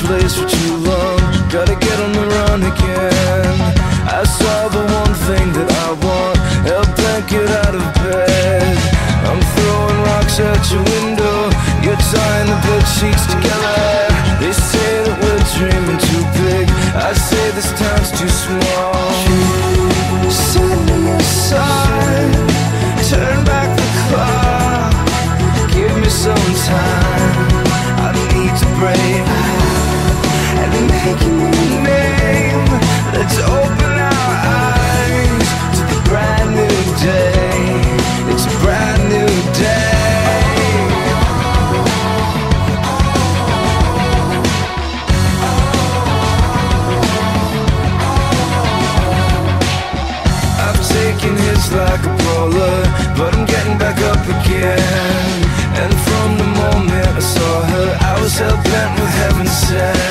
place for too long. Gotta get on the run again. I saw the one thing that I want, help that get out of bed. I'm throwing rocks at your window, you're tying the bed sheets together. They say that we're dreaming too big, I say this time's too small. Set me aside, turn back the clock, give me some time. I need to break and make a new name. Let's open our eyes to the brand new day. It's a brand new day. I've taken hits like a bowler, but I'm getting back up again. And from the moment I saw her, I was hell-bent with heaven sent.